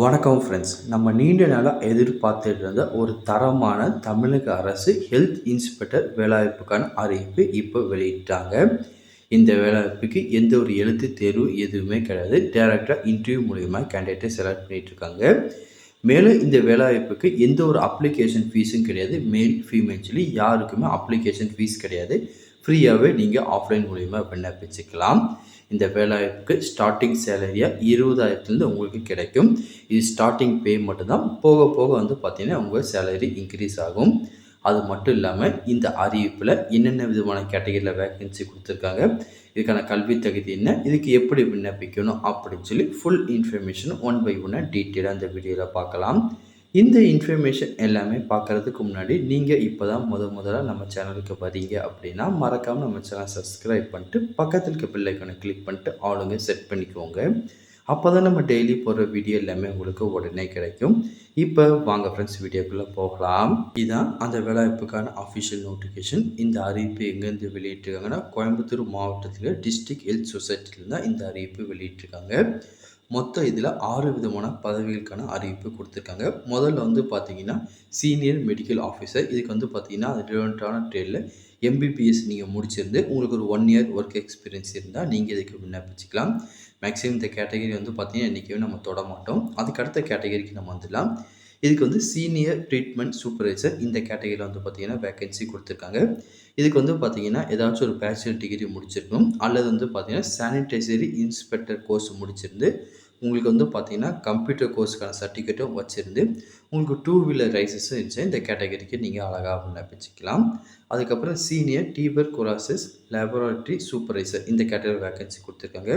வணக்கம் ஃப்ரெண்ட்ஸ். நம்ம நீண்ட நாளாக எதிர்பார்த்துட்டு இருந்த ஒரு தரமான தமிழக அரசு ஹெல்த் இன்ஸ்பெக்டர் வேலைவாய்ப்புக்கான அறிவிப்பு இப்போ வெளியிட்டாங்க. இந்த வேலைவாய்ப்புக்கு எந்த ஒரு எழுத்து தேர்வு எதுவுமே கிடையாது. டைரக்டாக இன்டர்வியூ மூலிமா கேண்டிடேட்டை செலக்ட் பண்ணிகிட்ருக்காங்க. மேலும் இந்த வேலைவாய்ப்புக்கு எந்த ஒரு அப்ளிகேஷன் ஃபீஸும் கிடையாது. மேல் ஃபீமேல் சொல்லி யாருக்குமே அப்ளிகேஷன் ஃபீஸ் கிடையாது. ஃப்ரீயாகவே நீங்கள் ஆஃப்லைன் மூலிமா விண்ணப்பிச்சுக்கலாம். இந்த வேலைவாய்ப்புக்கு ஸ்டார்டிங் சேலரியாக 20,000 உங்களுக்கு கிடைக்கும். இது ஸ்டார்டிங் பே மட்டும்தான். போக போக பார்த்திங்கன்னா உங்கள் சேலரி இன்க்ரீஸ் ஆகும். அது மட்டும் இல்லாமல் இந்த அறிவிப்பில் என்னென்ன விதமான கேட்டகரியில் வேக்கன்சி கொடுத்துருக்காங்க, இதுக்கான கல்வி தகுதி என்ன, இதுக்கு எப்படி விண்ணப்பிக்கணும் அப்படின்னு சொல்லி ஃபுல் இன்ஃபர்மேஷன் ஒன் பை ஒன்னாக டீட்டெயிலாக அந்த வீடியோவில் பார்க்கலாம். இந்த இன்ஃபர்மேஷன் எல்லாமே பார்க்குறதுக்கு முன்னாடி நீங்கள் இப்போ தான் முதல்ல நம்ம சேனலுக்கு வரீங்க அப்படின்னா மறக்காமல் நம்ம சேனல் சப்ஸ்கிரைப் பண்ணிட்டு பக்கத்தில் இருக்க பெல் ஐக்கானை கிளிக் பண்ணிட்டு ஆளுங்க செட் பண்ணிக்கோங்க. அப்போ தான் நம்ம டெய்லி போடுற வீடியோ எல்லாமே உங்களுக்கு உடனே கிடைக்கும். இப்போ வாங்க ஃப்ரெண்ட்ஸ் வீடியோக்குள்ளே போகலாம். இதுதான் அந்த வேலைவாய்ப்புக்கான அஃபிஷியல் நோட்டிஃபிகேஷன். இந்த அறிவிப்பு எங்கேருந்து வெளியிட்டிருக்காங்கன்னா கோயம்புத்தூர் மாவட்டத்தில் டிஸ்ட்ரிக்ட் ஹெல்த் சொசைட்டியில் தான் இந்த அறிவிப்பு வெளியிட்டிருக்காங்க. மொத்தம் இதில் 6 விதமான பதவிகளுக்கான அறிவிப்பு கொடுத்துருக்காங்க. முதல்ல பார்த்தீங்கன்னா சீனியர் மெடிக்கல் ஆஃபீஸர். இதுக்கு பார்த்தீங்கன்னா அது ரிலவெண்ட்டான ட்ரேடில் எம்பிபிஎஸ் நீங்கள் முடிச்சிருந்து உங்களுக்கு ஒரு 1 இயர் ஒர்க் எக்ஸ்பீரியன்ஸ் இருந்தால் நீங்கள் இதுக்கு விண்ணப்பிச்சிக்கலாம். மேக்ஸிமம் இந்த கேட்டகரி பார்த்தீங்கன்னா என்றைக்குமே நம்ம தொட மாட்டோம். அதுக்கு அடுத்த கேட்டகரிக்கு நம்ம வந்துடலாம். இதுக்கு சீனியர் ட்ரீட்மெண்ட் சூப்பர்வைசர் இந்த கேட்டகரியில் பார்த்தீங்கன்னா வேக்கன்சி கொடுத்துருக்காங்க. இதுக்கு பார்த்தீங்கன்னா ஏதாச்சும் ஒரு பேச்சுலர் டிகிரி முடிச்சிருக்கணும், அல்லது பார்த்தீங்கன்னா சானிடைசரி இன்ஸ்பெக்டர் கோர்ஸ் முடிச்சிருந்து உங்களுக்கு பார்த்தீங்கன்னா கம்ப்யூட்டர் கோர்ஸுக்கான சர்டிஃபிகேட்டும் வச்சுருந்து உங்களுக்கு 2 வீலர் லைசன்ஸும் இருந்துச்சு இந்த கேட்டகரிக்கு நீங்கள் அழகாக விண்ணப்பிச்சிக்கலாம். அதுக்கப்புறம் சீனியர் டியூபர்குலோசிஸ் லேபரட்டரி சூப்பர்வைசர் இந்த கேட்டகரி வேக்கன்சி கொடுத்துருக்காங்க.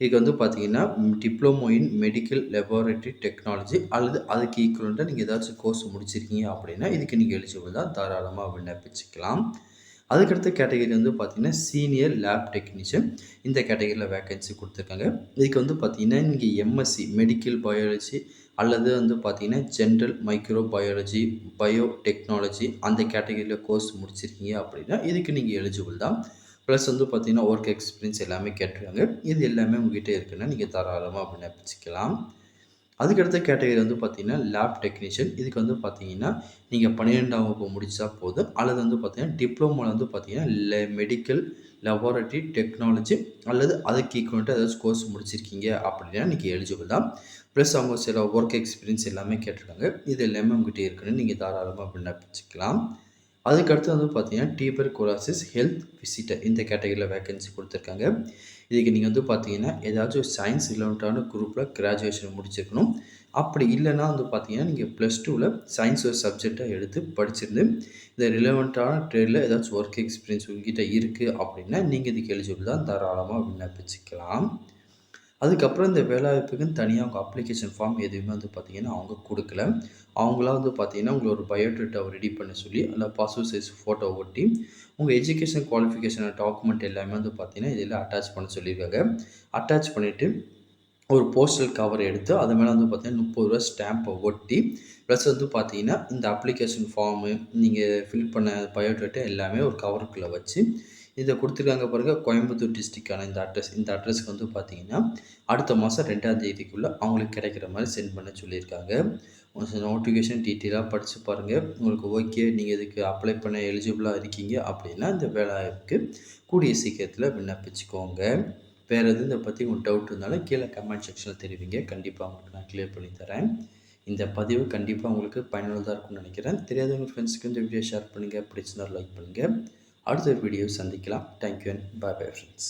இதுக்கு பார்த்தீங்கன்னா diploma in medical laboratory technology அல்லது அதுக்கு ஈக்குவலண்ட்டாக நீங்கள் ஏதாச்சும் கோர்ஸ் முடிச்சிருக்கீங்க அப்படின்னா இதுக்கு நீங்கள் எலிஜிபிள் தான், தாராளமாக விண்ணப்பிச்சிக்கலாம். அதுக்கடுத்த கேட்டகரி பார்த்தீங்கன்னா சீனியர் லேப் டெக்னீஷியன் இந்த கேட்டகரியில் வேக்கன்சி கொடுத்துருக்காங்க. இதுக்கு பார்த்தீங்கன்னா நீங்கள் எம்எஸ்சி மெடிக்கல் பயாலஜி அல்லது பார்த்தீங்கன்னா general micro biology bio technology அந்த கேட்டகரியில் கோர்ஸ் முடிச்சிருக்கீங்க அப்படின்னா இதுக்கு நீங்கள் எலிஜிபிள் தான். ப்ளஸ் பார்த்தீங்கன்னா ஒர்க் எக்ஸ்பீரியன்ஸ் எல்லாமே கேட்டிருக்காங்க. இது எல்லாமே உங்ககிட்ட இருக்குன்னா நீங்கள் தாராளமாக விண்ணப்பிச்சிக்கலாம். அதுக்கடுத்த கேட்டகரி பார்த்தீங்கன்னா லேப் டெக்னீஷியன். இதுக்கு பார்த்தீங்கன்னா நீங்கள் 12ஆம் வகுப்பு முடித்தா போதும், அல்லது பார்த்தீங்கன்னா டிப்ளமோவில் பார்த்தீங்கன்னா மெடிக்கல் லெபார்ட்டரி டெக்னாலஜி அல்லது அதுக்கு ஈக்குவலண்ட்டாக ஏதாச்சும் கோர்ஸ் முடிச்சிருக்கீங்க அப்படின்னா நீங்கள் எலிஜிபிள் தான். ப்ளஸ் அவங்க சில ஒர்க் எக்ஸ்பீரியன்ஸ் எல்லாமே கேட்டிருக்காங்க. இது எல்லாமே உங்கள்கிட்ட இருக்குன்னு நீங்கள் தாராளமாக விண்ணப்பிச்சிக்கலாம். அதுக்கடுத்து பார்த்தீங்கன்னா டியூபர்குலோசிஸ் ஹெல்த் விசிட்டர் இந்த கேட்டகரியில் வேக்கன்சி கொடுத்துருக்காங்க. இதுக்கு நீங்கள் பார்த்தீங்கன்னா ஏதாச்சும் சயின்ஸ் ரிலவெண்ட்டான குரூப்பில் கிராஜுவேஷன் முடிச்சிருக்கணும். அப்படி இல்லைன்னா பார்த்தீங்கன்னா நீங்கள் +2ல் சயின்ஸ் ஒரு சப்ஜெக்டாக எடுத்து படிச்சிருந்து இந்த ரிலவெண்ட்டான ட்ரேடில் ஏதாச்சும் ஒர்க் எக்ஸ்பீரியன்ஸ் உங்ககிட்ட இருக்குது அப்படின்னா நீங்கள் இதுக்கு எலிஜிபிள் தான், தாராளமாக விண்ணப்பிச்சிக்கலாம். அதுக்கப்புறம் இந்த வேலைவாய்ப்புக்குன்னு தனியாக அவங்க அப்ளிகேஷன் ஃபார்ம் எதுவுமே பார்த்தீங்கன்னா அவங்க கொடுக்கல. அவங்களா பார்த்தீங்கன்னா உங்களை ஒரு பயோடேட்டாவை ரெடி பண்ண சொல்லி அதில் பாஸ்போர்ட் சைஸ் ஃபோட்டோ ஒட்டி உங்கள் எஜுகேஷன் குவாலிஃபிகேஷன் டாக்குமெண்ட் எல்லாமே பார்த்தீங்கன்னா இதில் அட்டாச் பண்ண சொல்லியிருக்காங்க. அட்டாச் பண்ணிவிட்டு ஒரு போஸ்டல் கவர் எடுத்து அது மேலே பார்த்தீங்கன்னா ₹30 ஸ்டாம்பை ஒட்டி ப்ளஸ் பார்த்தீங்கன்னா இந்த அப்ளிகேஷன் ஃபார்மு நீங்கள் ஃபில் பண்ண பயோடேட்டா எல்லாமே ஒரு கவருக்குள்ளே வச்சு இதை கொடுத்துருக்காங்க பாருங்கள். கோயம்புத்தூர் டிஸ்ட்ரிக்டான இந்த அட்ரஸ்க்கு பார்த்தீங்கன்னா அடுத்த மாதம் 2ஆம் தேதிக்குள்ளே அவங்களுக்கு கிடைக்கிற மாதிரி சென்ட் பண்ண சொல்லியிருக்காங்க. நோட்டிஃபிகேஷன் டீட்டெயிலாக படித்து பாருங்கள். உங்களுக்கு ஓகே, நீங்கள் இதுக்கு அப்ளை பண்ண எலிஜிபிளாக இருக்கீங்க அப்படின்னா இந்த வேலைக்கு கூடிய சீக்கிரத்தில் விண்ணப்பிச்சுக்கோங்க. வேறு எதுவும் இதை பற்றி உங்களுக்கு டவுட் இருந்தாலும் கீழே கமெண்ட் செக்ஷனில் தெரிவிங்க. கண்டிப்பாக உங்களுக்கு நான் கிளியர் பண்ணி தரேன். இந்த பதிவு கண்டிப்பாக உங்களுக்கு பயனுள்ளதாக இருக்கும்னு நினைக்கிறேன். தெரியாதவங்க ஃப்ரெண்ட்ஸுக்கு இந்த வீடியோ ஷேர் பண்ணுங்கள், பிடிச்சிருந்தால் லைக் பண்ணுங்கள். அடுத்த வீடியோ சந்திக்கலாம். Thank you and bye bye friends.